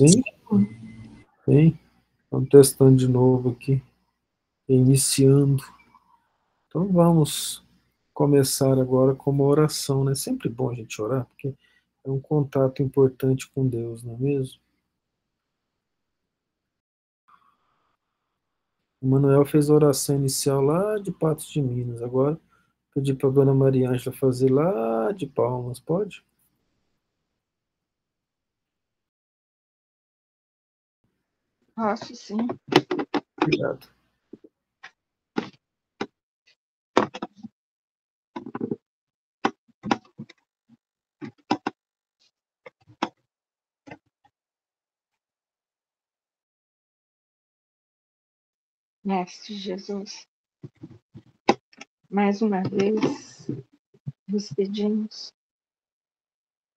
Sim? Sim. Vamos testando de novo aqui. Iniciando. Então vamos começar agora com uma oração, né? Sempre bom a gente orar, porque é um contato importante com Deus, não é mesmo? O Manuel fez a oração inicial lá de Patos de Minas. Agora, pedi para a dona Maria Ângela fazer lá de Palmas, pode? Posso, sim. Obrigado. Mestre Jesus, mais uma vez vos pedimos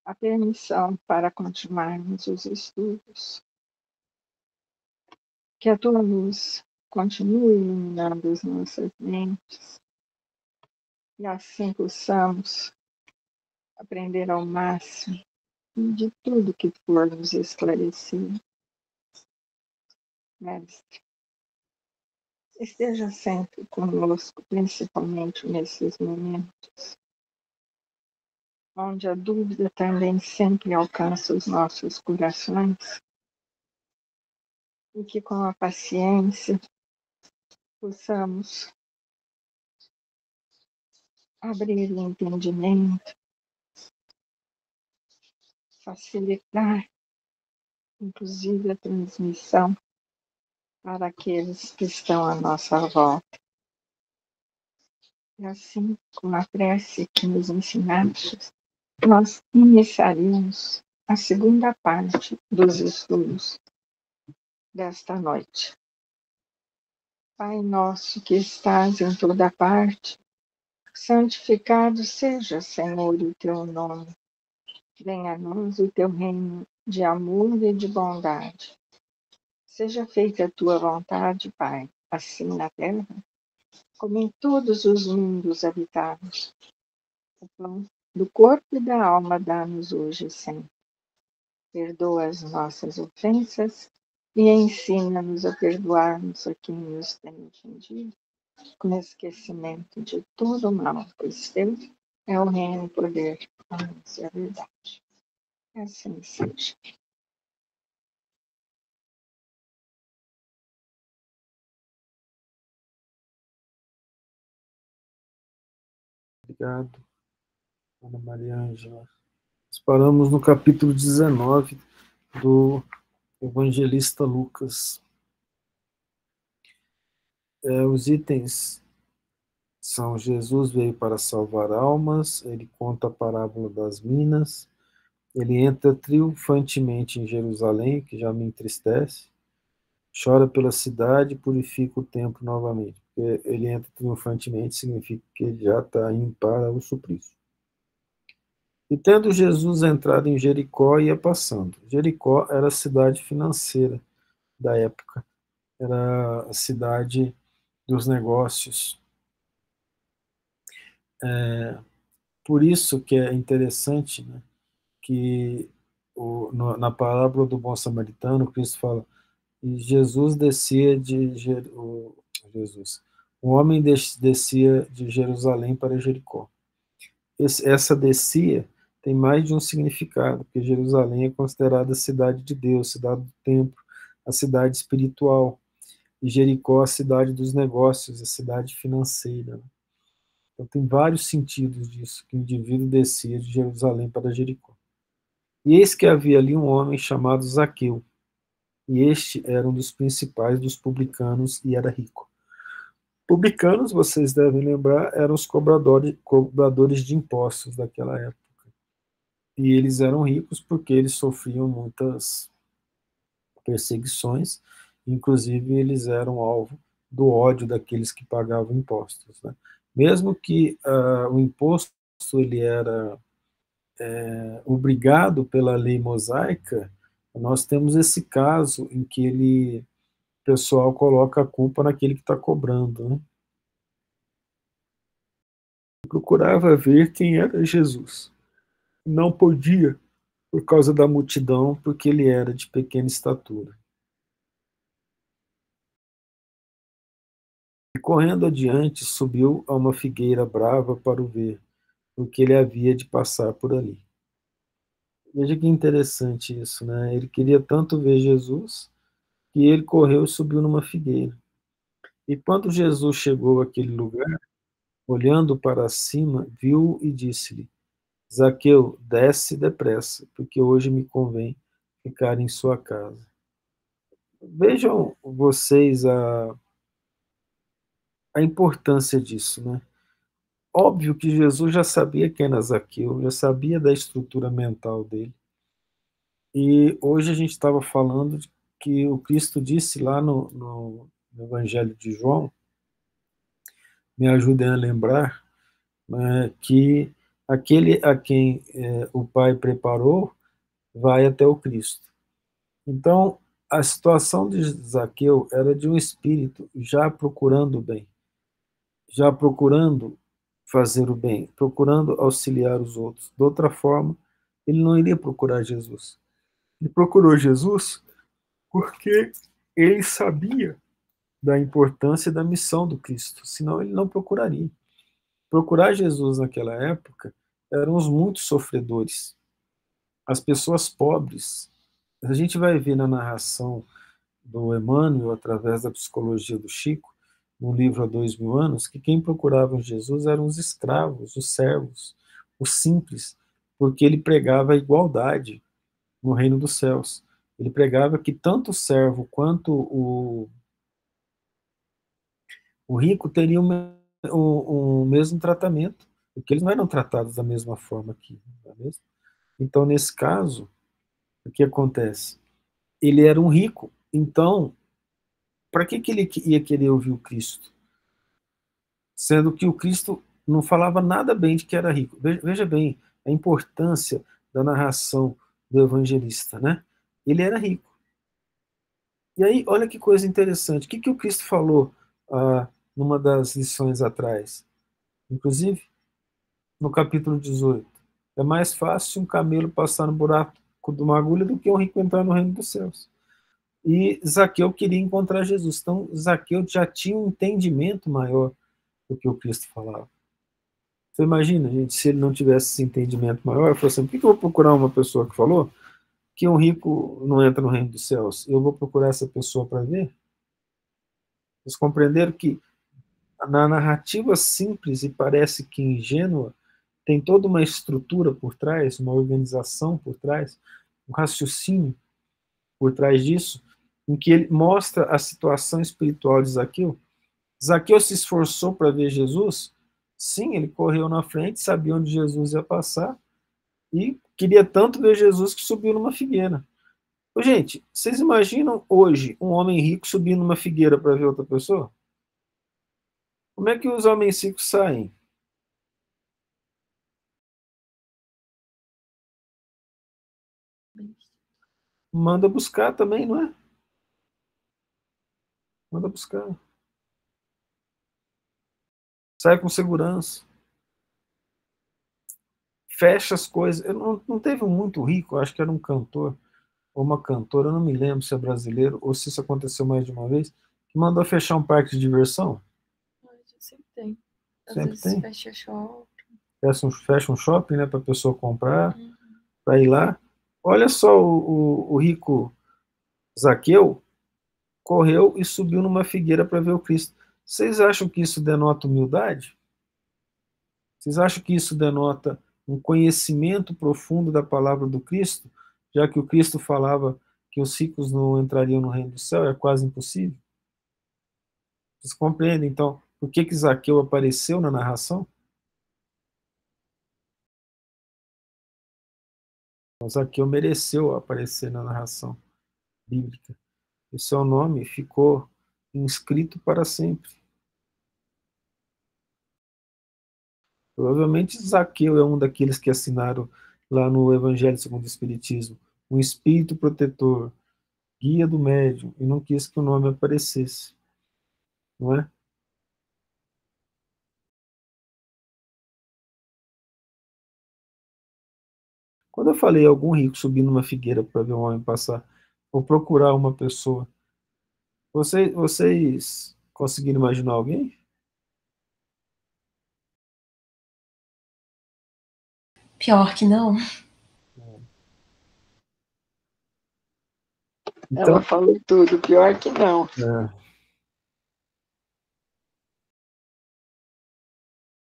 a permissão para continuarmos os estudos. Que a tua luz continue iluminando as nossas mentes e assim possamos aprender ao máximo de tudo que for nos esclarecido. Mestre, esteja sempre conosco, principalmente nesses momentos, onde a dúvida também sempre alcança os nossos corações, e que com a paciência possamos abrir o entendimento, facilitar, inclusive, a transmissão para aqueles que estão à nossa volta. E assim, com a prece que nos ensinaste, nós iniciaremos a segunda parte dos estudos desta noite. Pai nosso que estás em toda parte, santificado seja, Senhor, o teu nome. Venha a nós o teu reino de amor e de bondade. Seja feita a tua vontade, Pai, assim na terra, como em todos os mundos habitados. O pão do corpo e da alma dá-nos hoje, Senhor. Perdoa as nossas ofensas e ensina-nos a perdoarmos a quem nos tem ofendido, com esquecimento de todo o mal, pois teu é o reino, o poder, a luz e a verdade. Assim seja. Obrigado, Ana Maria Ângela. Nós paramos no capítulo 19 do Evangelista Lucas. Os itens são: Jesus veio para salvar almas, ele conta a parábola das minas, ele entra triunfantemente em Jerusalém, que já me entristece, chora pela cidade e purifica o templo novamente. Porque ele entra triunfantemente significa que ele já está indo para o suplício. E tendo Jesus entrado em Jericó, ia passando. Jericó era a cidade financeira da época, era a cidade dos negócios. Por isso que é interessante, né, que na parábola do bom samaritano, Cristo fala, e Jesus descia um homem descia de Jerusalém para Jericó. Essa descia tem mais de um significado, porque Jerusalém é considerada a cidade de Deus, cidade do templo, a cidade espiritual, e Jericó a cidade dos negócios, a cidade financeira. Então tem vários sentidos disso, que o indivíduo descia de Jerusalém para Jericó. E eis que havia ali um homem chamado Zaqueu, e este era um dos principais dos publicanos e era rico. Publicanos, vocês devem lembrar, eram os cobradores de impostos daquela época. E eles eram ricos porque eles sofriam muitas perseguições, inclusive eles eram alvo do ódio daqueles que pagavam impostos, né? Mesmo que o imposto ele era obrigado pela lei mosaica, nós temos esse caso em que o pessoal coloca a culpa naquele que está cobrando, né? Procurava ver quem era Jesus. Não podia, por causa da multidão, porque ele era de pequena estatura. E correndo adiante, subiu a uma figueira brava para o ver, porque ele havia de passar por ali. Veja que interessante isso, né? Ele queria tanto ver Jesus que ele correu e subiu numa figueira. E quando Jesus chegou àquele lugar, olhando para cima, viu e disse-lhe: Zaqueu, desce depressa, porque hoje me convém ficar em sua casa. Vejam vocês a importância disso, né? Óbvio que Jesus já sabia quem era Zaqueu, já sabia da estrutura mental dele. E hoje a gente estava falando de que o Cristo disse lá no Evangelho de João, me ajudem a lembrar, né, que aquele a quem o Pai preparou vai até o Cristo. Então, a situação de Zaqueu era de um espírito já procurando o bem, já procurando fazer o bem, procurando auxiliar os outros. De outra forma, ele não iria procurar Jesus. Ele procurou Jesus porque ele sabia da importância da missão do Cristo, senão ele não procuraria. Procurar Jesus naquela época eram os muitos sofredores, as pessoas pobres. A gente vai ver na narração do Emmanuel, através da psicologia do Chico, no livro Há 2000 anos, que quem procurava Jesus eram os escravos, os servos, os simples, porque ele pregava a igualdade no reino dos céus. Ele pregava que tanto o servo quanto o rico teriam o mesmo tratamento, porque eles não eram tratados da mesma forma aqui. Não é mesmo? Então, nesse caso, o que acontece? Ele era um rico, então, para que ele ia querer ouvir o Cristo? Sendo que o Cristo não falava nada bem de que era rico. Veja bem a importância da narração do evangelista, né? Ele era rico. E aí, olha que coisa interessante. O que o Cristo falou numa das lições atrás? Inclusive, no capítulo 18. É mais fácil um camelo passar no buraco de uma agulha do que um rico entrar no reino dos céus. E Zaqueu queria encontrar Jesus. Então, Zaqueu já tinha um entendimento maior do que o Cristo falava. Você imagina, gente, se ele não tivesse esse entendimento maior, ele falou assim: por que eu vou procurar uma pessoa que falou que um rico não entra no reino dos céus? Eu vou procurar essa pessoa para ver? Vocês compreenderam que na narrativa simples e parece que ingênua, tem toda uma estrutura por trás, uma organização por trás, um raciocínio por trás disso, em que ele mostra a situação espiritual de Zaqueu. Zaqueu se esforçou para ver Jesus? Sim, ele correu na frente, sabia onde Jesus ia passar e queria tanto ver Jesus que subiu numa figueira. Ô, gente, vocês imaginam hoje um homem rico subindo numa figueira para ver outra pessoa? Como é que os homens ricos saem? Manda buscar também, não é? Manda buscar. Sai com segurança. Fecha as coisas. Eu não teve um muito rico, acho que era um cantor ou uma cantora, eu não me lembro se é brasileiro ou se isso aconteceu mais de uma vez, que mandou fechar um parque de diversão. Sempre tem. Às Sempre vezes tem. fecha shopping. Fecha um shopping, né, para a pessoa comprar, para ir lá. Olha só o rico Zaqueu correu e subiu numa figueira para ver o Cristo. Vocês acham que isso denota humildade? Vocês acham que isso denota um conhecimento profundo da palavra do Cristo, já que o Cristo falava que os ricos não entrariam no reino do céu? É quase impossível. Vocês compreendem, então, por que Zaqueu apareceu na narração? Então, Zaqueu mereceu aparecer na narração bíblica. O seu nome ficou inscrito para sempre. Provavelmente Zaqueu é um daqueles que assinaram lá no Evangelho segundo o Espiritismo, um espírito protetor, guia do médium, e não quis que o nome aparecesse, não é? Quando eu falei algum rico subir numa figueira para ver um homem passar, ou procurar uma pessoa, vocês conseguiram imaginar alguém? Pior que não. Então, Ela falou tudo, pior que não.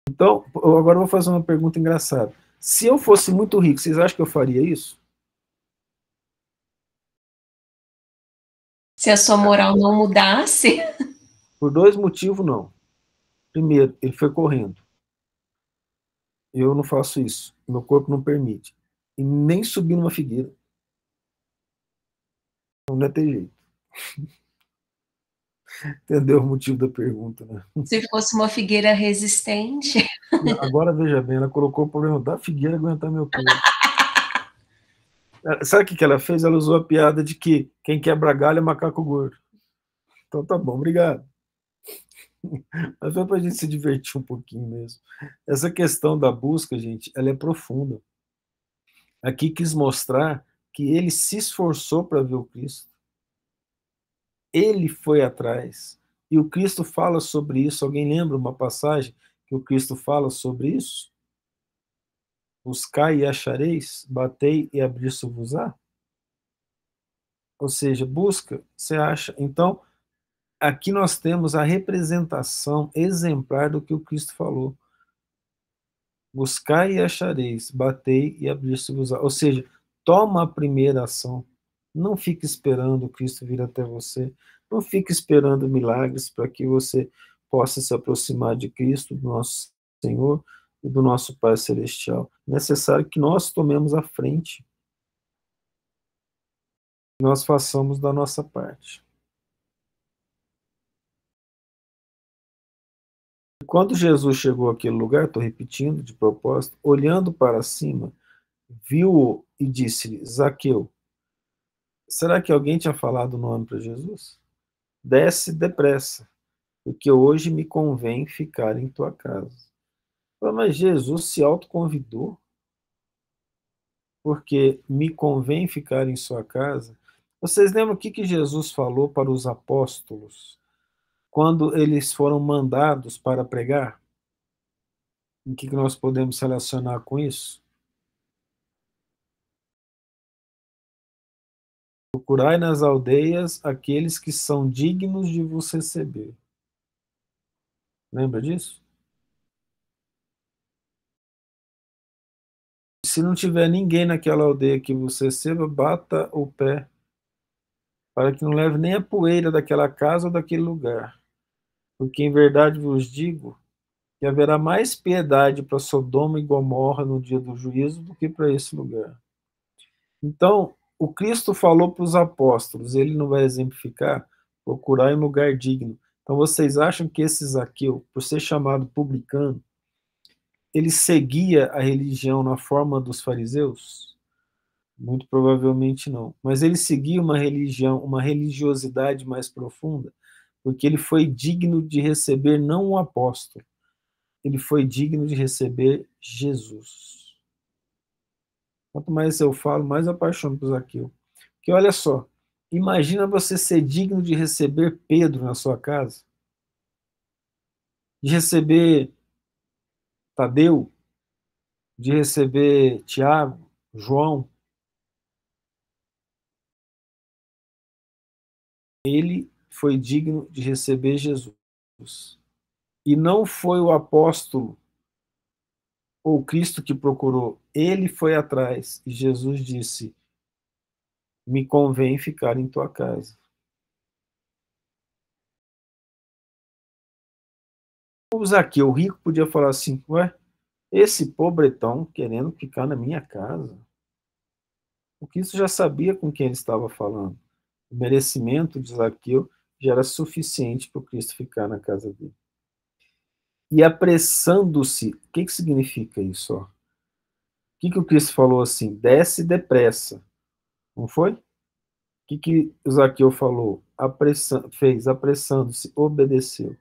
Então, agora eu vou fazer uma pergunta engraçada. Se eu fosse muito rico, vocês acham que eu faria isso? Se a sua moral não mudasse. Por dois motivos, não. Primeiro, ele foi correndo. Eu não faço isso. Meu corpo não permite. E nem subir numa figueira. Não é ter jeito. Entendeu o motivo da pergunta, né? Se fosse uma figueira resistente. Agora, veja bem, ela colocou o problema da figueira aguentar meu peso. Sabe o que ela fez? Ela usou a piada de que quem quebra galho é macaco gordo. Então tá bom, obrigado. Mas foi pra gente se divertir um pouquinho mesmo. Essa questão da busca, gente, ela é profunda. Aqui quis mostrar que ele se esforçou para ver o Cristo. Ele foi atrás. E o Cristo fala sobre isso. Alguém lembra uma passagem que o Cristo fala sobre isso? Buscai e achareis, batei e abrir-se-vos-á. Ou seja, busca, você acha. Então, aqui nós temos a representação exemplar do que o Cristo falou. Buscai e achareis, batei e abrir-se-vos-á. Ou seja, toma a primeira ação. Não fique esperando o Cristo vir até você. Não fique esperando milagres para que você possa se aproximar de Cristo, do nosso Senhor e do nosso Pai Celestial. É necessário que nós tomemos a frente. Que nós façamos da nossa parte. Quando Jesus chegou àquele lugar, estou repetindo de propósito, olhando para cima, viu-o e disse-lhe, Zaqueu, será que alguém tinha falado o nome para Jesus? Desce depressa, porque hoje me convém ficar em tua casa. Mas Jesus se autoconvidou, porque me convém ficar em sua casa. Vocês lembram o que Jesus falou para os apóstolos quando eles foram mandados para pregar? O que nós podemos relacionar com isso? Procurai nas aldeias aqueles que são dignos de vos receber. Lembra disso? Se não tiver ninguém naquela aldeia que você receba, bata o pé, para que não leve nem a poeira daquela casa ou daquele lugar. Porque em verdade vos digo que haverá mais piedade para Sodoma e Gomorra no dia do juízo do que para esse lugar. Então, o Cristo falou para os apóstolos, ele não vai exemplificar, procurar em lugar digno. Então, vocês acham que esse Zaqueu, por ser chamado publicano, ele seguia a religião na forma dos fariseus? Muito provavelmente não. Mas ele seguia uma religião, uma religiosidade mais profunda, porque ele foi digno de receber não um apóstolo, ele foi digno de receber Jesus. Quanto mais eu falo, mais eu apaixono por Zaqueu. Porque olha só, imagina você ser digno de receber Pedro na sua casa, de receber Tadeu, de receber Tiago, João. Ele foi digno de receber Jesus. E não foi o apóstolo ou Cristo que procurou, ele foi atrás. E Jesus disse, me convém ficar em tua casa. O Zaqueu, o rico, podia falar assim, ué, esse pobretão querendo ficar na minha casa. O Cristo já sabia com quem ele estava falando. O merecimento de Zaqueu já era suficiente para o Cristo ficar na casa dele. E apressando-se, o que significa isso? Ó? O que o Cristo falou assim? Desce depressa. Não foi? O que o Zaqueu falou? Fez, apressando-se, obedeceu.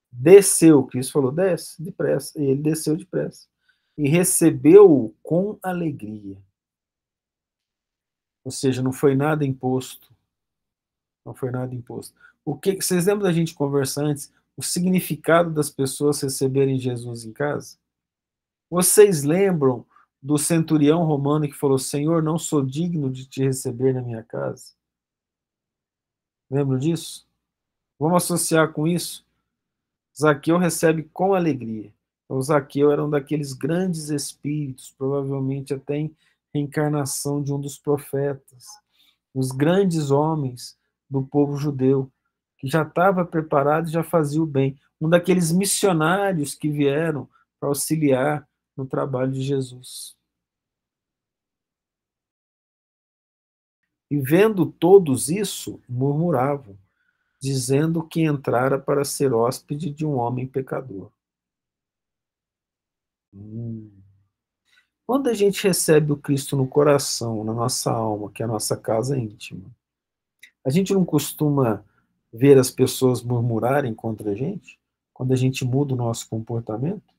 Desceu, Cristo falou, desce depressa. E ele desceu depressa. E recebeu-o com alegria. Ou seja, não foi nada imposto. Não foi nada imposto. Vocês lembram da gente conversar antes? O significado das pessoas receberem Jesus em casa? Vocês lembram do centurião romano que falou: Senhor, não sou digno de te receber na minha casa? Lembram disso? Vamos associar com isso? Zaqueu recebe com alegria. Então, Zaqueu era um daqueles grandes espíritos, provavelmente até em reencarnação de um dos profetas, os grandes homens do povo judeu, que já estava preparado e já fazia o bem. Um daqueles missionários que vieram para auxiliar no trabalho de Jesus. E vendo todos isso, murmuravam, dizendo que entrara para ser hóspede de um homem pecador. Quando a gente recebe o Cristo no coração, na nossa alma, que é a nossa casa íntima, a gente não costuma ver as pessoas murmurarem contra a gente? Quando a gente muda o nosso comportamento?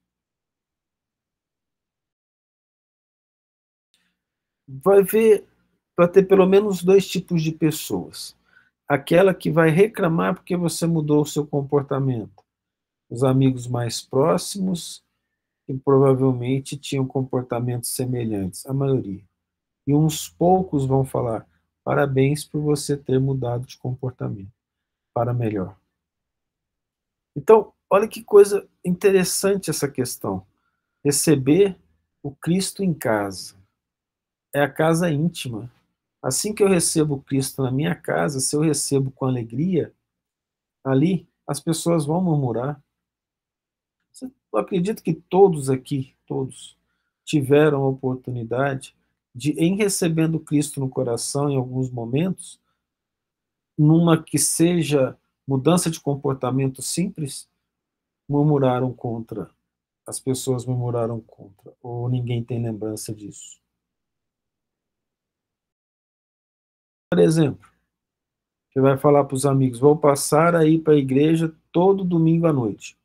Vai ter pelo menos dois tipos de pessoas. Aquela que vai reclamar porque você mudou o seu comportamento. Os amigos mais próximos, que provavelmente tinham comportamentos semelhantes, a maioria. E uns poucos vão falar: parabéns por você ter mudado de comportamento para melhor. Então, olha que coisa interessante essa questão. Receber o Cristo em casa. É a casa íntima. Assim que eu recebo o Cristo na minha casa, se eu recebo com alegria, ali as pessoas vão murmurar. Eu acredito que todos aqui, todos, tiveram a oportunidade de, em recebendo Cristo no coração em alguns momentos, numa que seja mudança de comportamento simples, murmuraram contra. As pessoas murmuraram contra. Ou ninguém tem lembrança disso. Por exemplo, você vai falar para os amigos: vou passar a ir para a igreja todo domingo à noite.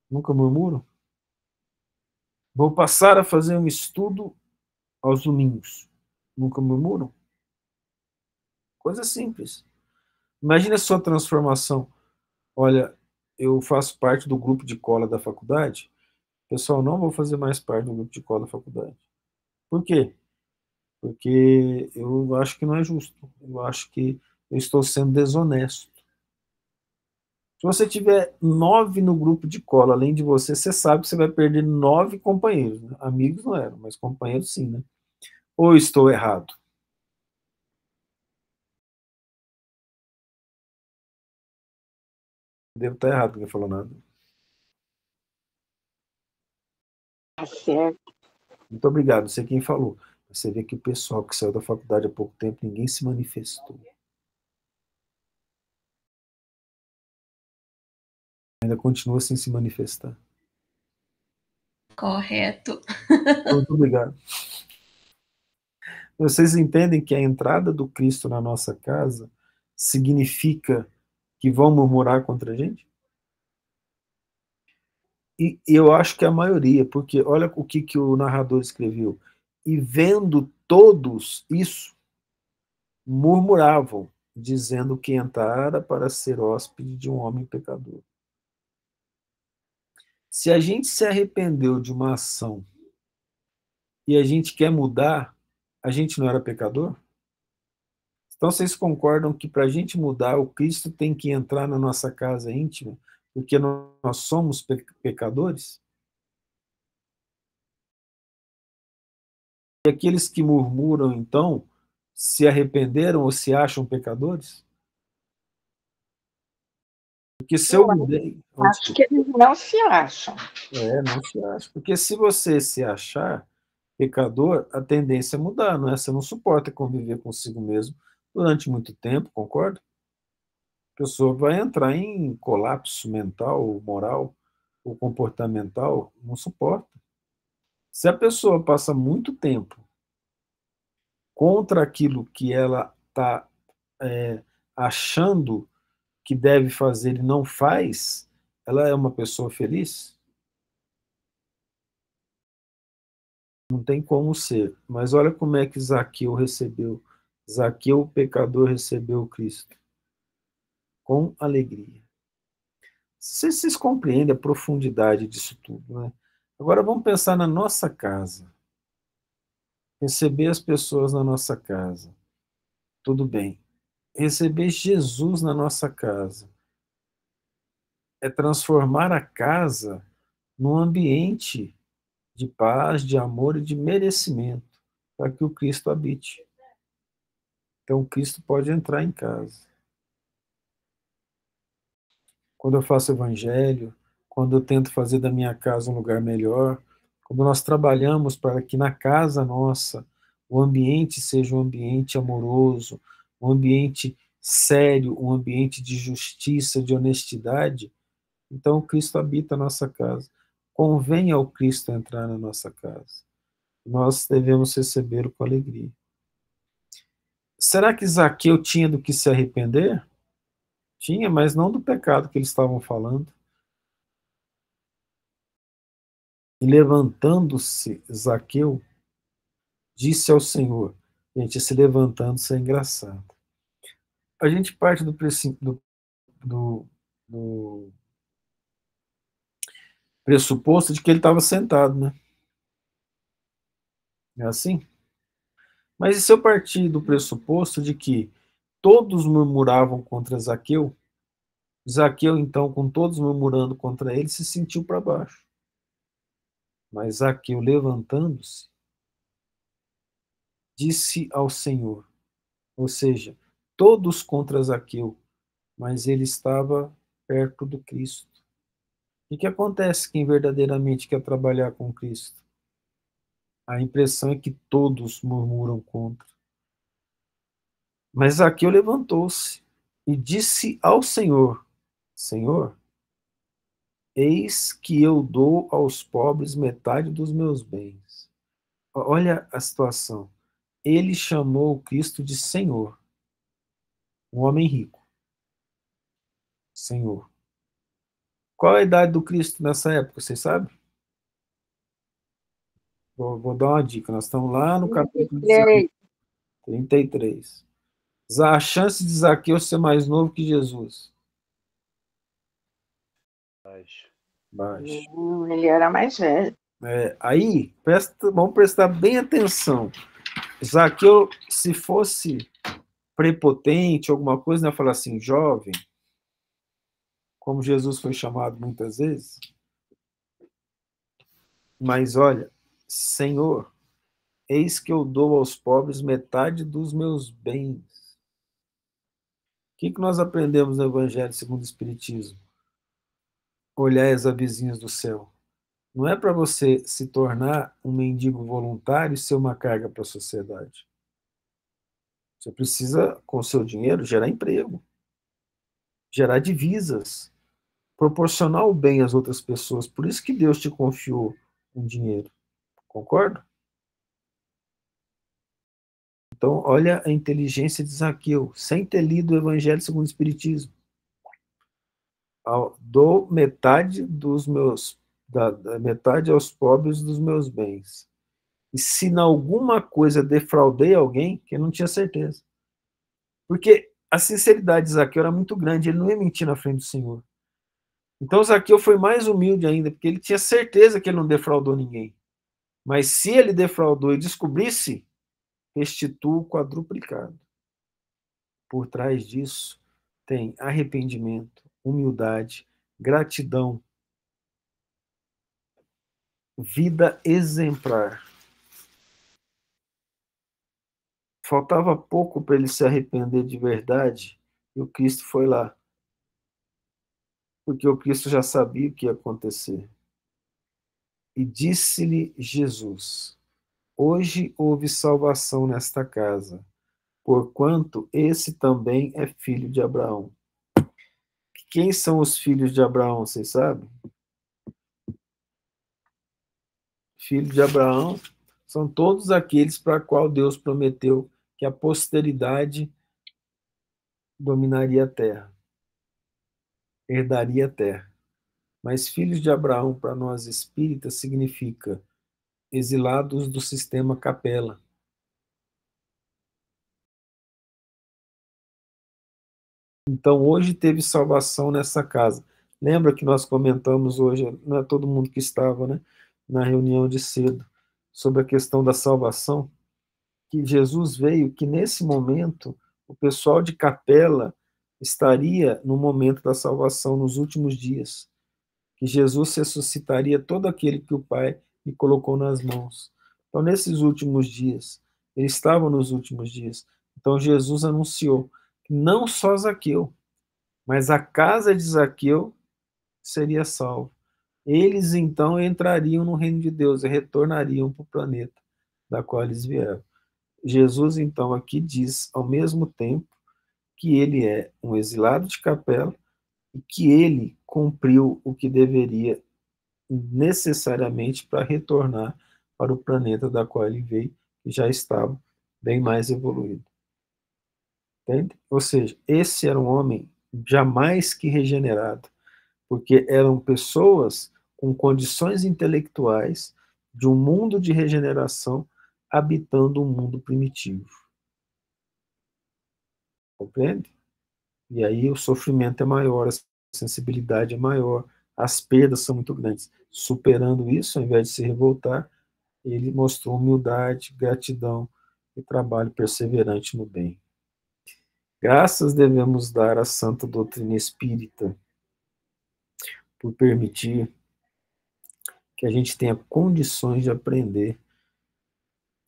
Nunca murmuram? Vou passar a fazer um estudo aos domingos. Nunca murmuram? Coisa simples. Imagina a sua transformação. Olha, eu faço parte do grupo de cola da faculdade. Pessoal, não vou fazer mais parte do grupo de cola da faculdade. Por quê? Porque eu acho que não é justo. Eu acho que eu estou sendo desonesto. Se você tiver 9 no grupo de cola, além de você, você sabe que você vai perder 9 companheiros. Né? Amigos não eram, mas companheiros sim, né? Ou estou errado? Devo estar errado, ninguém falou nada. Tá certo. Muito obrigado, não sei quem falou. Você vê que o pessoal que saiu da faculdade há pouco tempo, ninguém se manifestou. Ainda continua sem se manifestar. Correto. Muito obrigado. Vocês entendem que a entrada do Cristo na nossa casa significa que vão murmurar contra a gente? E eu acho que a maioria, porque olha o que o narrador escreveu. E vendo todos isso, murmuravam, dizendo que entrara para ser hóspede de um homem pecador. Se a gente se arrependeu de uma ação e a gente quer mudar, a gente não era pecador? Então vocês concordam que para a gente mudar, o Cristo tem que entrar na nossa casa íntima, porque nós somos pecadores? E aqueles que murmuram, então, se arrependeram ou se acham pecadores? Porque se eu mudei... Acho que eles não se acham. Não se acha. Porque se você se achar pecador, a tendência é mudar, não é? Você não suporta conviver consigo mesmo durante muito tempo, concorda? A pessoa vai entrar em colapso mental, moral ou comportamental, não suporta. Se a pessoa passa muito tempo contra aquilo que ela está achando que deve fazer e não faz, ela é uma pessoa feliz? Não tem como ser. Mas olha como é que Zaqueu recebeu Zaqueu, o pecador, recebeu Cristo com alegria. Vocês compreendem a profundidade disso tudo, né? Agora vamos pensar na nossa casa. Receber as pessoas na nossa casa. Tudo bem. Receber Jesus na nossa casa é transformar a casa num ambiente de paz, de amor e de merecimento para que o Cristo habite. Então, o Cristo pode entrar em casa. Quando eu faço evangelho, quando eu tento fazer da minha casa um lugar melhor, quando nós trabalhamos para que na casa nossa o ambiente seja um ambiente amoroso, um ambiente sério, um ambiente de justiça, de honestidade, então o Cristo habita a nossa casa. Convém ao Cristo entrar na nossa casa. Nós devemos recebê-lo com alegria. Será que Zaqueu tinha do que se arrepender? Tinha, mas não do pecado que eles estavam falando. E levantando-se, Zaqueu disse ao Senhor. Gente, esse levantando-se é engraçado. A gente parte do, do pressuposto de que ele estava sentado, né? É assim? Mas e se eu partir do pressuposto de que todos murmuravam contra Zaqueu, Zaqueu, então, com todos murmurando contra ele, se sentiu para baixo. Mas Zaqueu, levantando-se, disse ao Senhor, ou seja, todos contra Zaqueu, mas ele estava perto do Cristo. O que acontece quem verdadeiramente quer trabalhar com Cristo? A impressão é que todos murmuram contra. Mas Zaqueu levantou-se e disse ao Senhor, Senhor, eis que eu dou aos pobres metade dos meus bens. Olha a situação. Ele chamou o Cristo de Senhor, um homem rico. Senhor. Qual a idade do Cristo nessa época, vocês sabem? Vou dar uma dica. Nós estamos lá no capítulo 19, 33. A chance de Zaqueu ser mais novo que Jesus. Baixo. Ele era mais velho. Aí, vamos prestar bem atenção. Zaqueu, se fosse prepotente, alguma coisa, né, falar assim, jovem, como Jesus foi chamado muitas vezes. Mas olha, Senhor, eis que eu dou aos pobres metade dos meus bens. O que nós aprendemos no Evangelho segundo o Espiritismo? Olhais a vizinhos do céu. Não é para você se tornar um mendigo voluntário e ser uma carga para a sociedade. Você precisa, com o seu dinheiro, gerar emprego, gerar divisas, proporcionar o bem às outras pessoas. Por isso que Deus te confiou um dinheiro. Concorda? Então, olha a inteligência de Zaqueu, sem ter lido o Evangelho segundo o Espiritismo. Dou metade dos meus, da metade aos pobres dos meus bens. E se em alguma coisa defraudei alguém, que eu não tinha certeza. Porque a sinceridade de Zaqueu era muito grande, ele não ia mentir na frente do Senhor. Então Zaqueu foi mais humilde ainda, porque ele tinha certeza que ele não defraudou ninguém. Mas se ele defraudou e descobrisse, restituo quadruplicado. Por trás disso tem arrependimento, humildade, gratidão, vida exemplar. Faltava pouco para ele se arrepender de verdade e o Cristo foi lá. Porque o Cristo já sabia o que ia acontecer. E disse-lhe Jesus: hoje houve salvação nesta casa, porquanto esse também é filho de Abraão. Quem são os filhos de Abraão, vocês sabem? Filhos de Abraão são todos aqueles para qual Deus prometeu que a posteridade dominaria a terra, herdaria a terra. Mas filhos de Abraão, para nós espíritas, significa exilados do sistema capela. Então, hoje teve salvação nessa casa. Lembra que nós comentamos hoje, não é todo mundo que estava, né, na reunião de cedo, sobre a questão da salvação, que Jesus veio, que nesse momento o pessoal de Capela estaria no momento da salvação, nos últimos dias, que Jesus ressuscitaria todo aquele que o Pai lhe colocou nas mãos. Então, nesses últimos dias, eles estavam nos últimos dias. Então, Jesus anunciou que não só Zaqueu, mas a casa de Zaqueu seria salva. Eles então entrariam no reino de Deus e retornariam para o planeta da qual eles vieram. Jesus então aqui diz ao mesmo tempo que ele é um exilado de Capela e que ele cumpriu o que deveria necessariamente para retornar para o planeta da qual ele veio, que já estava bem mais evoluído. Entende? Ou seja, esse era um homem jamais que regenerado, porque eram pessoas com condições intelectuais de um mundo de regeneração habitando um mundo primitivo. Compreende? E aí o sofrimento é maior, a sensibilidade é maior, as perdas são muito grandes. Superando isso, ao invés de se revoltar, ele mostrou humildade, gratidão e trabalho perseverante no bem. Graças devemos dar à santa doutrina espírita por permitir que a gente tenha condições de aprender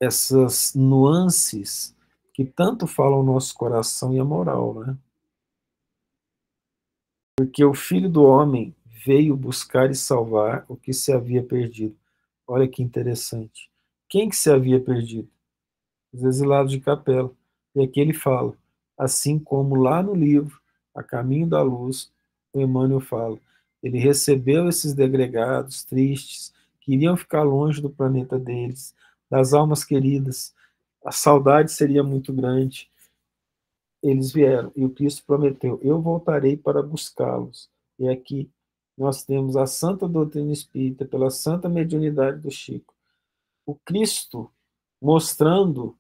essas nuances que tanto falam ao nosso coração e a moral, né? Porque o Filho do Homem veio buscar e salvar o que se havia perdido. Olha que interessante. Quem que se havia perdido? Os exilados de Capela. E aqui ele fala, assim como lá no livro, A Caminho da Luz, o Emmanuel fala, ele recebeu esses degregados, tristes, que iriam ficar longe do planeta deles, das almas queridas, a saudade seria muito grande. Eles vieram, e o Cristo prometeu, eu voltarei para buscá-los. E aqui nós temos a santa doutrina espírita, pela santa mediunidade do Chico, o Cristo mostrando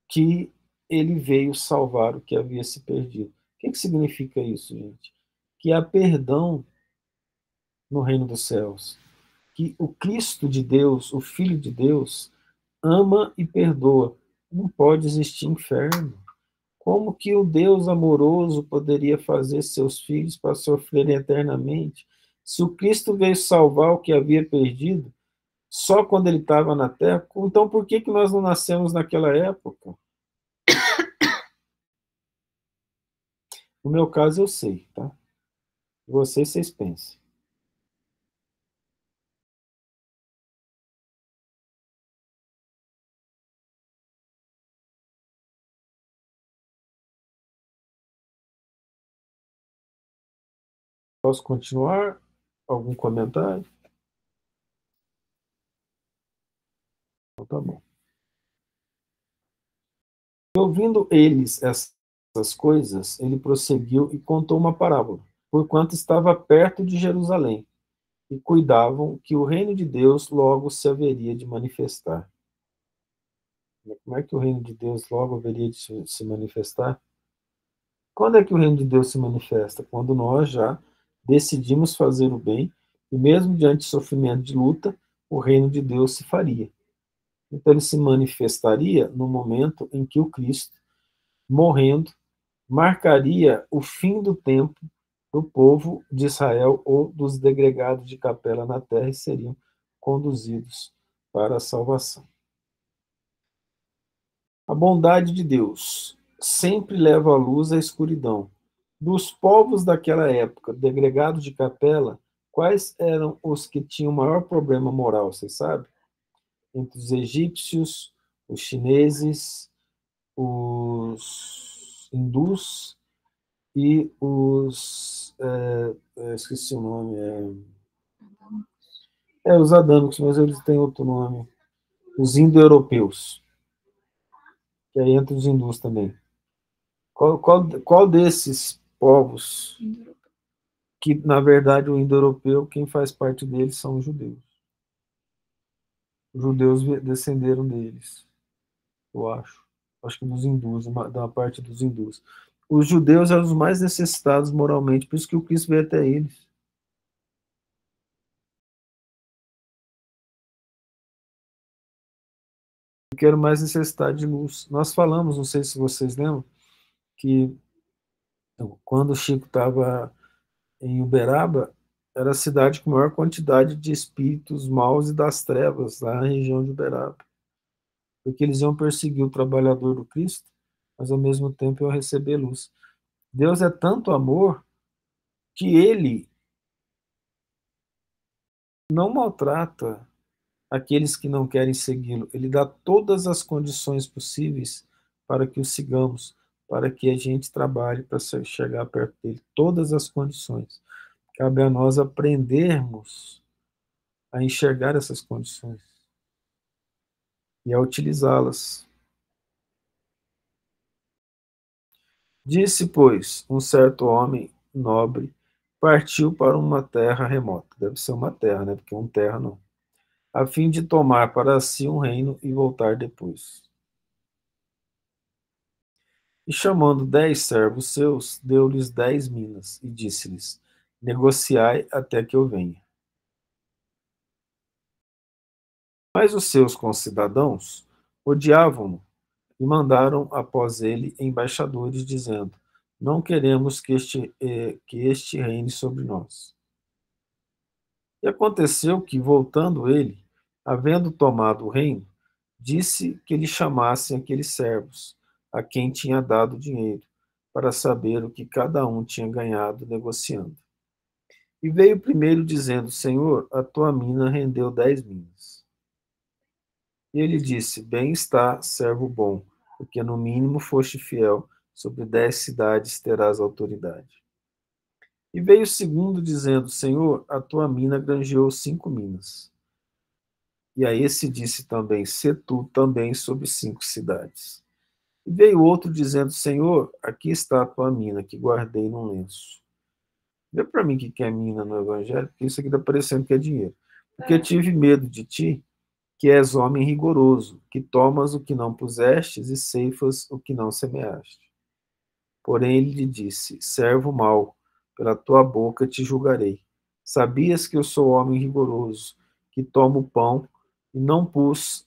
que ele veio salvar o que havia se perdido. O que significa isso, gente? Que há perdão no reino dos céus. Que o Cristo de Deus, o Filho de Deus, ama e perdoa. Não pode existir inferno. Como que o Deus amoroso poderia fazer seus filhos para sofrerem eternamente? Se o Cristo veio salvar o que havia perdido, só quando ele estava na Terra, então por que nós não nascemos naquela época? No meu caso, eu sei, tá? Vocês pensem. Posso continuar? Algum comentário? Então, tá bom. E ouvindo eles essas coisas, ele prosseguiu e contou uma parábola, porquanto estava perto de Jerusalém, e cuidavam que o reino de Deus logo se haveria de manifestar. Como é que o reino de Deus logo haveria de se manifestar? Quando é que o reino de Deus se manifesta? Quando nós já decidimos fazer o bem, e mesmo diante de sofrimento de luta, o reino de Deus se faria. Então ele se manifestaria no momento em que o Cristo, morrendo, marcaria o fim do tempo do povo de Israel ou dos degregados de Capela na terra e seriam conduzidos para a salvação. A bondade de Deus sempre leva à luz a escuridão. Dos povos daquela época, degregados de Capela, quais eram os que tinham maior problema moral, vocês sabem? Entre os egípcios, os chineses, os hindus e os... esqueci o nome. Os adâmicos, mas eles têm outro nome. Os indo-europeus, que é entre os hindus também. Qual desses povos, que na verdade o indo-europeu, quem faz parte deles são os judeus. Os judeus descenderam deles, eu acho. Acho que dos hindus, da parte dos hindus. Os judeus eram os mais necessitados moralmente, por isso que o Cristo veio até eles. Porque eram mais necessitados de luz. Nós falamos, não sei se vocês lembram, que quando o Chico estava em Uberaba, era a cidade com maior quantidade de espíritos maus e das trevas, lá na região de Uberaba. Porque eles iam perseguir o trabalhador do Cristo, mas ao mesmo tempo iam receber luz. Deus é tanto amor que ele não maltrata aqueles que não querem segui-lo. Ele dá todas as condições possíveis para que o sigamos, para que a gente trabalhe para chegar perto dele. Todas as condições. Cabe a nós aprendermos a enxergar essas condições e a utilizá-las. Disse, pois, um certo homem nobre partiu para uma terra remota. Deve ser uma terra, né? Porque um terra não. A fim de tomar para si um reino e voltar depois. E chamando 10 servos seus, deu-lhes 10 minas e disse-lhes: negociai até que eu venha. Mas os seus concidadãos odiavam-no e mandaram após ele embaixadores, dizendo: não queremos que este reine sobre nós. E aconteceu que, voltando ele, havendo tomado o reino, disse que lhe chamassem aqueles servos, a quem tinha dado dinheiro, para saber o que cada um tinha ganhado negociando. E veio primeiro dizendo: Senhor, a tua mina rendeu 10 minas. E ele disse: bem está, servo bom, porque no mínimo foste fiel, sobre 10 cidades terás autoridade. E veio o segundo dizendo: Senhor, a tua mina granjeou 5 minas. E a esse disse também: sê tu também sobre 5 cidades. E veio outro dizendo: Senhor, aqui está a tua mina, que guardei num lenço. Vê para mim o que é mina no Evangelho, porque isso aqui está parecendo que é dinheiro. Porque tive medo de ti, que és homem rigoroso, que tomas o que não pusestes e ceifas o que não semeaste. Porém ele lhe disse: servo mau, pela tua boca te julgarei. Sabias que eu sou homem rigoroso, que tomo pão e não pus,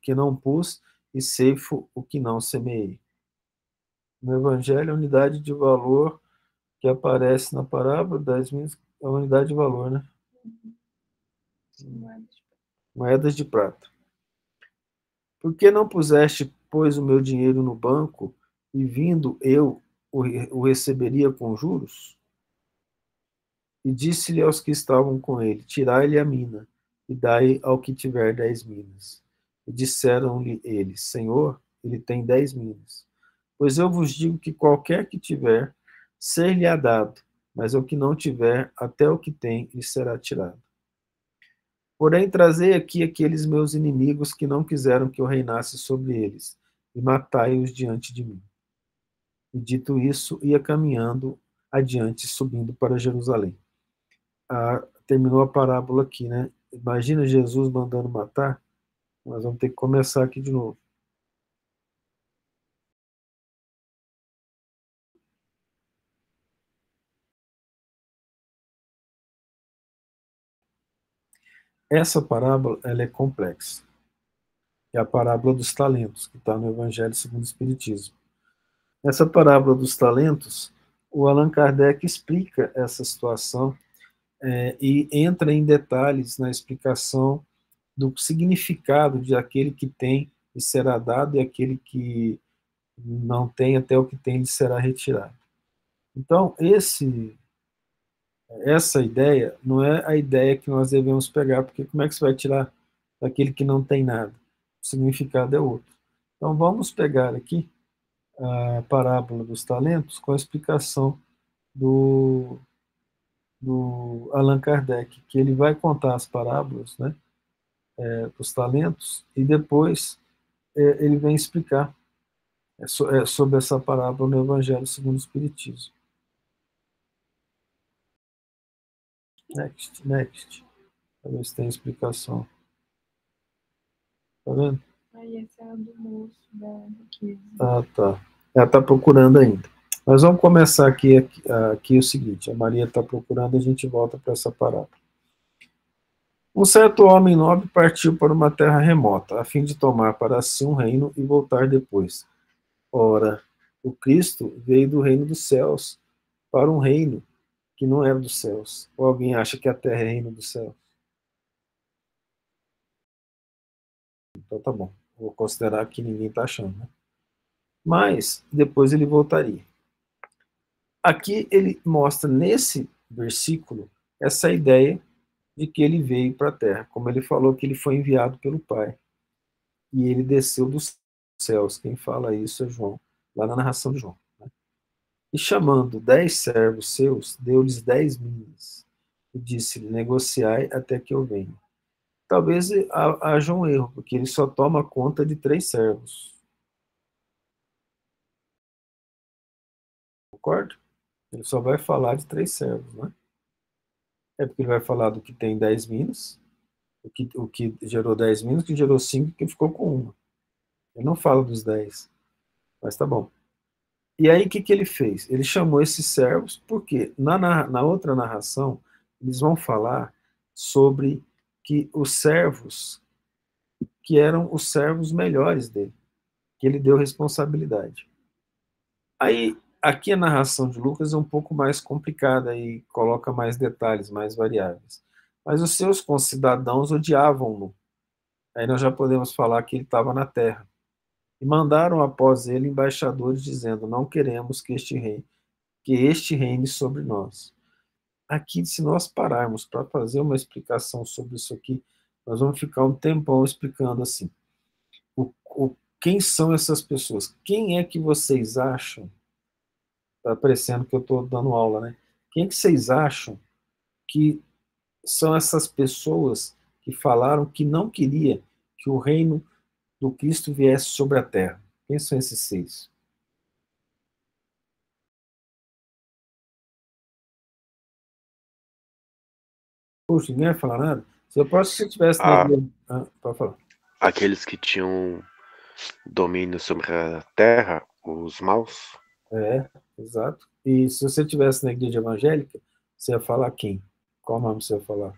que não pus e ceifo o que não semeei. No Evangelho, a unidade de valor que aparece na parábola das minas é a unidade de valor, né? Moedas de prata. Por que não puseste, pois, o meu dinheiro no banco, e vindo eu o receberia com juros? E disse-lhe aos que estavam com ele: tirai-lhe a mina, e dai ao que tiver 10 minas. E disseram-lhe eles: Senhor, ele tem 10 minas. Pois eu vos digo que qualquer que tiver, ser-lhe-á dado, mas ao que não tiver, até o que tem, lhe será tirado. Porém, trazei aqui aqueles meus inimigos que não quiseram que eu reinasse sobre eles, e matai-os diante de mim. E dito isso, ia caminhando adiante, subindo para Jerusalém. Terminou a parábola aqui, né? Imagina Jesus mandando matar. Nós vamos ter que começar aqui de novo. Essa parábola ela é complexa. É a parábola dos talentos, que está no Evangelho segundo o Espiritismo. Nessa parábola dos talentos, o Allan Kardec explica essa situação e entra em detalhes na explicação do significado de aquele que tem lhe será dado e aquele que não tem, até o que tem lhe será retirado. Então, essa ideia não é a ideia que nós devemos pegar, porque como é que você vai tirar daquele que não tem nada? O significado é outro. Então, vamos pegar aqui a parábola dos talentos com a explicação do Allan Kardec, que ele vai contar as parábolas, né, dos talentos, e depois ele vem explicar sobre essa parábola no Evangelho segundo o Espiritismo. Next. Para ver se tem explicação. Tá vendo? Aí essa é a do moço da 15. Ah, tá. Ela está procurando ainda. Mas vamos começar aqui o seguinte, a Maria está procurando, a gente volta para essa parábola. Um certo homem nobre partiu para uma terra remota, a fim de tomar para si um reino e voltar depois. Ora, o Cristo veio do reino dos céus para um reino que não era dos céus. Ou alguém acha que a terra é reino dos céus? Então tá bom, vou considerar que ninguém está achando, né? Mas depois ele voltaria. Aqui ele mostra nesse versículo essa ideia de que ele veio para a terra, como ele falou que ele foi enviado pelo Pai. E ele desceu dos céus. Quem fala isso é João, lá na narração de João. Né? E chamando 10 servos seus, deu-lhes 10 minas, e disse-lhe, negociai até que eu venha. Talvez haja um erro, porque ele só toma conta de 3 servos. Concorda? Ele só vai falar de 3 servos, né? É porque ele vai falar do que tem 10 minas, o que gerou 10 minas, que gerou 5 e que ficou com uma. Ele não fala dos 10, mas tá bom. E aí, o que ele fez? Ele chamou esses servos, porque na outra narração, eles vão falar sobre que os servos, que eram os servos melhores dele, que ele deu responsabilidade. Aí, aqui a narração de Lucas é um pouco mais complicada e coloca mais detalhes, mais variáveis. Mas os seus concidadãos odiavam-no. Aí nós já podemos falar que ele estava na terra. E mandaram após ele embaixadores dizendo, não queremos que este reine sobre nós. Aqui, se nós pararmos para fazer uma explicação sobre isso aqui, nós vamos ficar um tempão explicando assim, quem são essas pessoas? Quem é que vocês acham? Está parecendo que eu estou dando aula, né? Quem é que vocês acham que são essas pessoas que falaram que não queria que o reino do Cristo viesse sobre a terra? Quem são esses 6? Poxa, ninguém vai falar nada? Se eu posso, se eu tivesse na igreja... pode falar. Aqueles que tinham domínio sobre a terra, os maus. Exato. E se você tivesse na igreja evangélica, você ia falar quem? Qual nome você ia falar?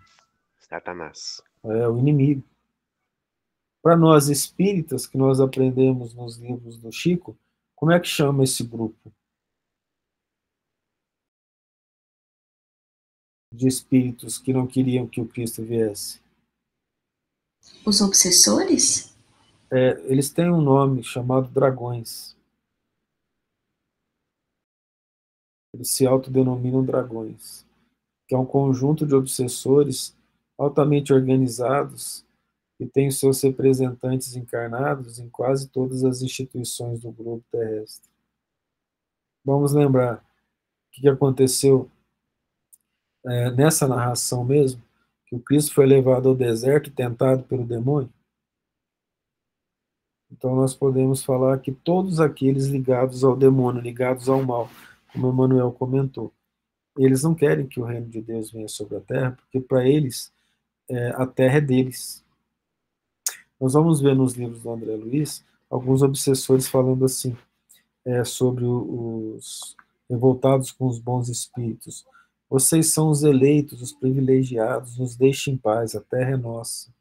Satanás. É o inimigo. Para nós espíritas, que nós aprendemos nos livros do Chico, como é que chama esse grupo de espíritos que não queriam que o Cristo viesse? Os obsessores? Eles têm um nome chamado dragões. Eles se autodenominam dragões, que é um conjunto de obsessores altamente organizados que tem os seus representantes encarnados em quase todas as instituições do globo terrestre. Vamos lembrar o que aconteceu nessa narração mesmo, que o Cristo foi levado ao deserto e tentado pelo demônio. Então nós podemos falar que todos aqueles ligados ao demônio, ligados ao mal, como Emmanuel comentou, eles não querem que o reino de Deus venha sobre a terra, porque para eles a terra é deles. Nós vamos ver nos livros do André Luiz alguns obsessores falando assim, sobre os revoltados com os bons espíritos. Vocês são os eleitos, os privilegiados, nos deixem em paz, a terra é nossa.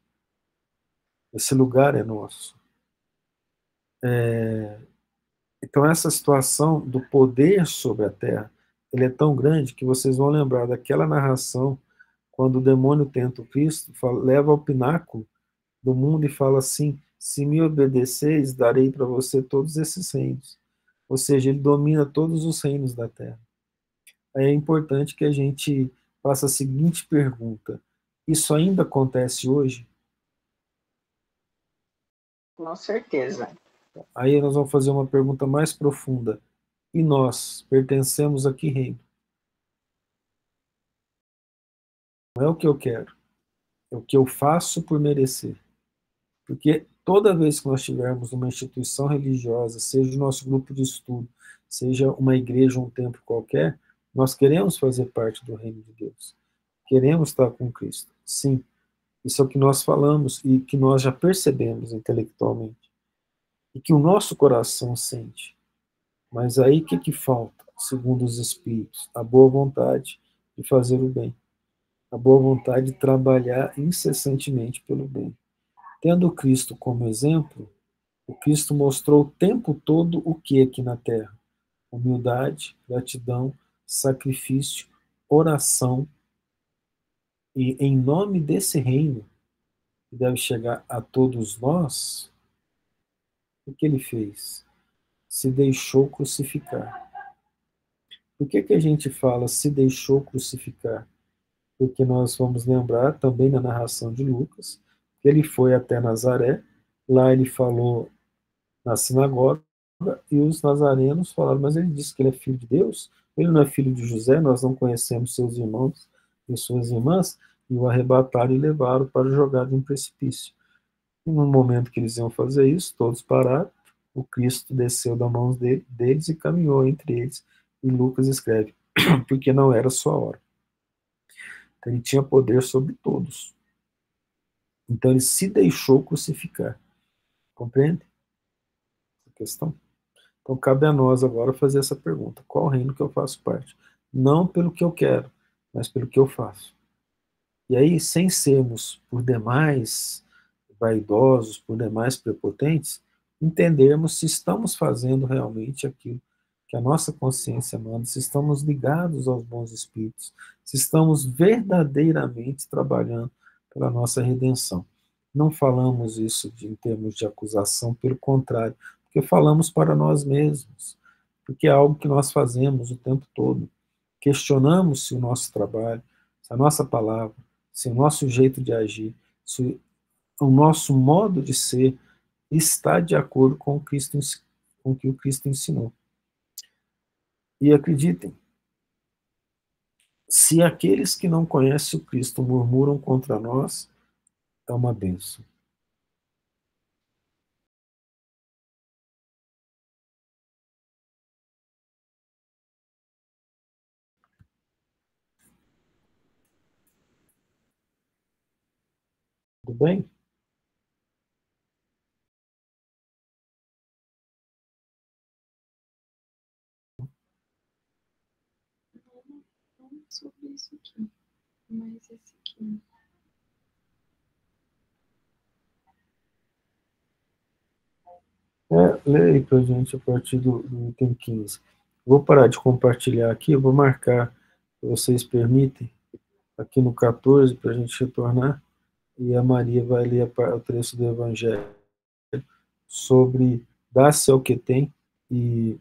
Esse lugar é nosso. Então essa situação do poder sobre a terra, ele é tão grande que vocês vão lembrar daquela narração quando o demônio tenta o Cristo, leva ao pináculo do mundo e fala assim, se me obedeceis, darei para você todos esses reinos. Ou seja, ele domina todos os reinos da terra. Aí é importante que a gente faça a seguinte pergunta, isso ainda acontece hoje? Com certeza. Aí nós vamos fazer uma pergunta mais profunda. E nós pertencemos a que reino? Não é o que eu quero, é o que eu faço por merecer. Porque toda vez que nós tivermos uma instituição religiosa, seja o nosso grupo de estudo, seja uma igreja ou um templo qualquer, nós queremos fazer parte do reino de Deus. Queremos estar com Cristo. Sim, isso é o que nós falamos e que nós já percebemos intelectualmente. E que o nosso coração sente. Mas aí o que falta, segundo os Espíritos? A boa vontade de fazer o bem. A boa vontade de trabalhar incessantemente pelo bem. Tendo Cristo como exemplo, o Cristo mostrou o tempo todo o que aqui na Terra? Humildade, gratidão, sacrifício, oração, e em nome desse reino, que deve chegar a todos nós, o que ele fez? Se deixou crucificar. Por que a gente fala se deixou crucificar? Porque nós vamos lembrar também na narração de Lucas, que ele foi até Nazaré, lá ele falou na sinagoga, e os nazarenos falaram, mas ele disse que ele é filho de Deus, ele não é filho de José, nós não conhecemos seus irmãos e suas irmãs, e o arrebataram e levaram para jogar de um precipício. E no momento que eles iam fazer isso, todos pararam, o Cristo desceu da mão deles e caminhou entre eles, e Lucas escreve, porque não era sua hora. Então, ele tinha poder sobre todos. Então ele se deixou crucificar. Compreende a questão? Então cabe a nós agora fazer essa pergunta. Qual reino que eu faço parte? Não pelo que eu quero, mas pelo que eu faço. E aí, sem sermos por demais vaidosos, por demais prepotentes, entendermos se estamos fazendo realmente aquilo que a nossa consciência manda, se estamos ligados aos bons espíritos, se estamos verdadeiramente trabalhando pela nossa redenção. Não falamos isso em termos de acusação, pelo contrário, porque falamos para nós mesmos, porque é algo que nós fazemos o tempo todo. Questionamos se o nosso trabalho, se a nossa palavra, se o nosso jeito de agir, se o nosso modo de ser está de acordo com o que o Cristo ensinou. E acreditem, se aqueles que não conhecem o Cristo murmuram contra nós, é uma bênção. Tudo bem? Não sobre isso aqui, mas esse aqui. Lê aí pra gente a partir do item 15. Vou parar de compartilhar aqui, eu vou marcar, se vocês permitem, aqui no 14 para a gente retornar, e a Maria vai ler o trecho do Evangelho sobre dá-se ao que tem e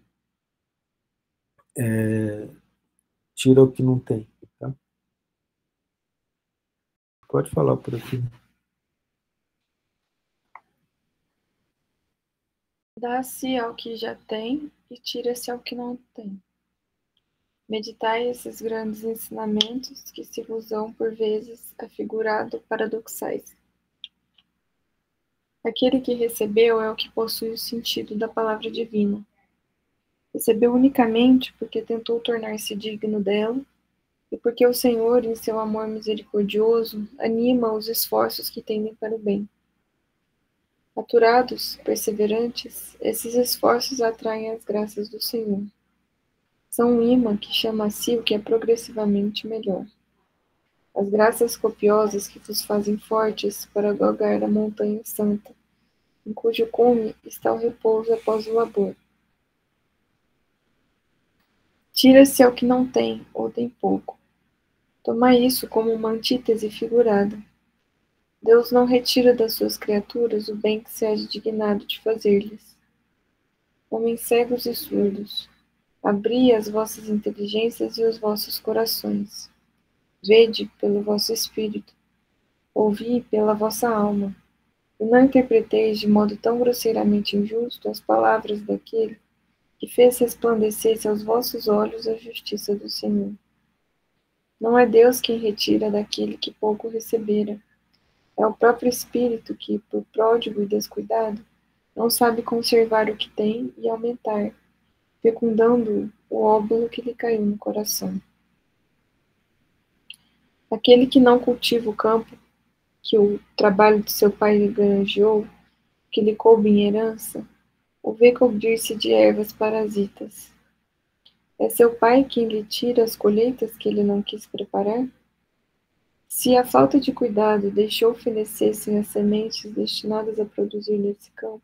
tira o que não tem. Tá? Pode falar por aqui. Dá-se ao que já tem e tira-se ao que não tem. Meditai esses grandes ensinamentos que se vos são por vezes afigurado paradoxais. Aquele que recebeu é o que possui o sentido da palavra divina. Recebeu unicamente porque tentou tornar-se digno dela e porque o Senhor, em seu amor misericordioso, anima os esforços que tendem para o bem. Aturados, perseverantes, esses esforços atraem as graças do Senhor. São um imã que chama a si o que é progressivamente melhor. As graças copiosas que vos fazem fortes para galgar a montanha santa, em cujo cume está o repouso após o labor. Tira-se ao que não tem, ou tem pouco. Tomai isso como uma antítese figurada. Deus não retira das suas criaturas o bem que se há dignado de fazer-lhes. Homens cegos e surdos, abri as vossas inteligências e os vossos corações. Vede pelo vosso espírito, ouvi pela vossa alma, e não interpreteis de modo tão grosseiramente injusto as palavras daquele que fez resplandecer aos vossos olhos a justiça do Senhor. Não é Deus quem retira daquele que pouco recebera. É o próprio Espírito que, por pródigo e descuidado, não sabe conservar o que tem e aumentar, fecundando o óbolo que lhe caiu no coração. Aquele que não cultiva o campo, que o trabalho de seu pai lhe granjeou, que lhe coube em herança, o vê cobrir-se de ervas parasitas. É seu pai quem lhe tira as colheitas que ele não quis preparar? Se a falta de cuidado deixou fenecessem as sementes destinadas a produzir nesse campo,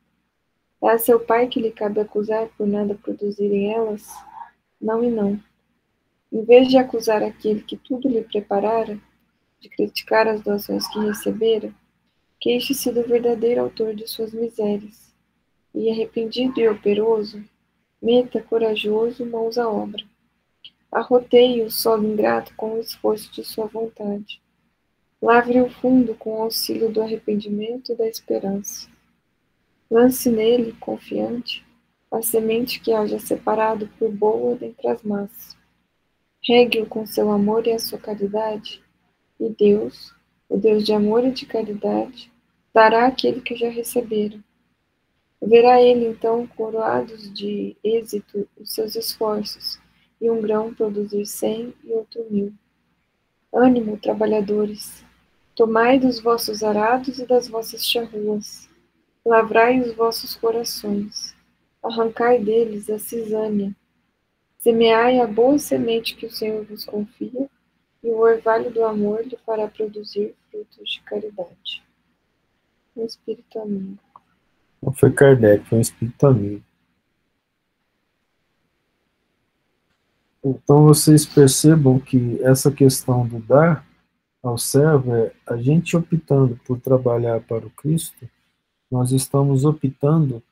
é a seu pai que lhe cabe acusar por nada produzirem elas? Não e não. Em vez de acusar aquele que tudo lhe preparara, de criticar as doações que recebera, queixe-se do verdadeiro autor de suas misérias, e arrependido e operoso, meta corajoso mãos à obra. Arroteie o solo ingrato com o esforço de sua vontade. Lavre o fundo com o auxílio do arrependimento e da esperança. Lance nele, confiante, a semente que haja separado por boa dentre as más. Regue-o com seu amor e a sua caridade, e Deus, o Deus de amor e de caridade, dará àquele que já recebera. Verá ele, então, coroados de êxito os seus esforços, e um grão produzir 100 e outro 1000. Ânimo, trabalhadores! Tomai dos vossos arados e das vossas charruas. Lavrai os vossos corações. Arrancai deles a cisânia. Semeai a boa semente que o Senhor vos confia, e o orvalho do amor lhe fará produzir frutos de caridade. Um espírito amigo. Não foi Kardec, foi um espírito amigo. Então vocês percebam que essa questão do dar ao servo é a gente optando por trabalhar para o Cristo, nós estamos optando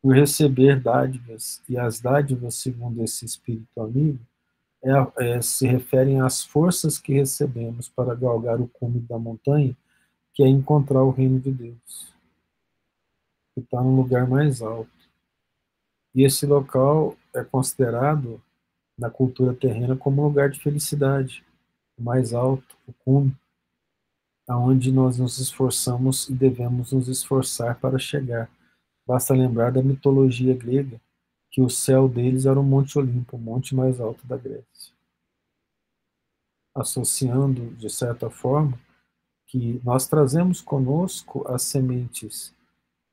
por receber dádivas, e as dádivas, segundo esse espírito amigo, se referem às forças que recebemos para galgar o cume da montanha, que é encontrar o reino de Deus, que está no lugar mais alto. E esse local é considerado, na cultura terrena, como um lugar de felicidade, o mais alto, o cume, aonde nós nos esforçamos e devemos nos esforçar para chegar. Basta lembrar da mitologia grega, que o céu deles era o Monte Olimpo, o monte mais alto da Grécia. Associando, de certa forma, que nós trazemos conosco as sementes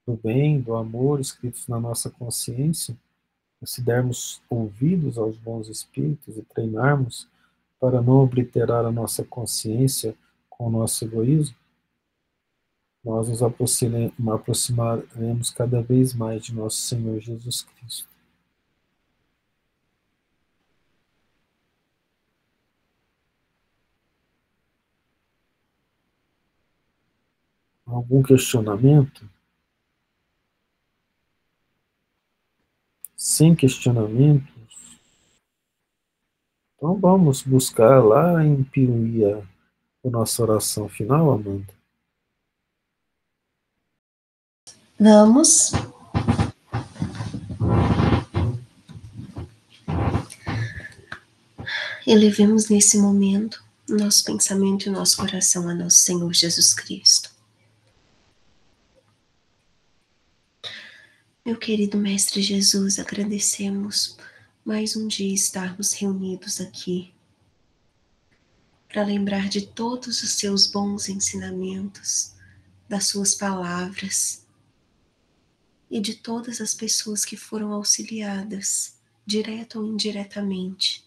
do bem, do amor, escritos na nossa consciência, se dermos ouvidos aos bons espíritos e treinarmos para não obliterar a nossa consciência com o nosso egoísmo, nós nos aproximaremos cada vez mais de nosso Senhor Jesus Cristo. Algum questionamento? Sem questionamentos? Então vamos buscar lá em Piruía a nossa oração final, Amanda. Vamos. Elevemos nesse momento nosso pensamento e nosso coração a nosso Senhor Jesus Cristo. Meu querido Mestre Jesus, agradecemos mais um dia estarmos reunidos aqui para lembrar de todos os seus bons ensinamentos, das suas palavras e de todas as pessoas que foram auxiliadas, direto ou indiretamente,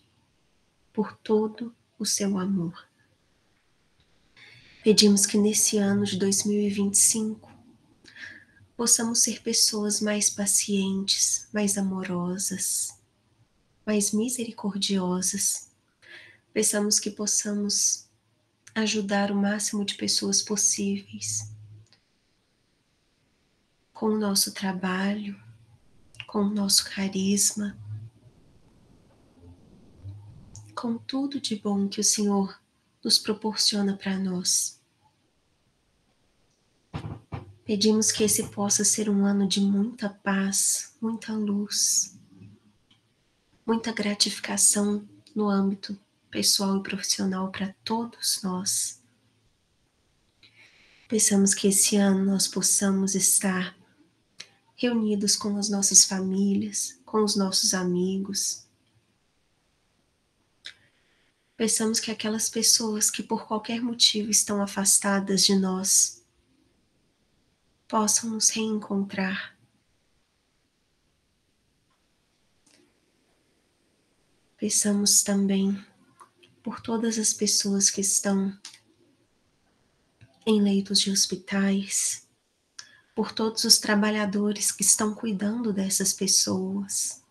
por todo o seu amor. Pedimos que nesse ano de 2025 possamos ser pessoas mais pacientes, mais amorosas, mais misericordiosas. Peçamos que possamos ajudar o máximo de pessoas possíveis com o nosso trabalho, com o nosso carisma, com tudo de bom que o Senhor nos proporciona para nós. Pedimos que esse possa ser um ano de muita paz, muita luz, muita gratificação no âmbito pessoal e profissional para todos nós. Pensamos que esse ano nós possamos estar reunidos com as nossas famílias, com os nossos amigos. Pensamos que aquelas pessoas que por qualquer motivo estão afastadas de nós possam nos reencontrar Peçamos também por todas as pessoas que estão em leitos de hospitais, por todos os trabalhadores que estão cuidando dessas pessoas.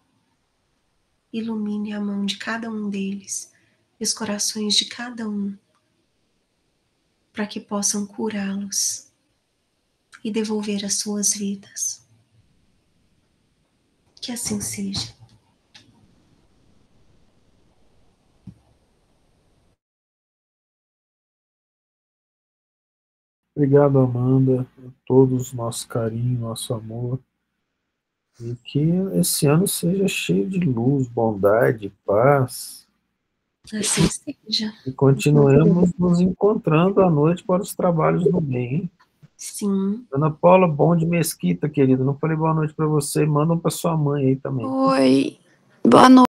Ilumine a mão de cada um deles e os corações de cada um, para que possam curá-los e devolver as suas vidas. Que assim seja. Obrigado, Amanda, a todos, nosso carinho, nosso amor. E que esse ano seja cheio de luz, bondade, paz. Assim seja. E continuemos nos encontrando à noite para os trabalhos do bem, hein? Sim. Ana Paula, bom de Mesquita, querida. Não falei boa noite para você. Mandam para sua mãe aí também. Oi, boa noite.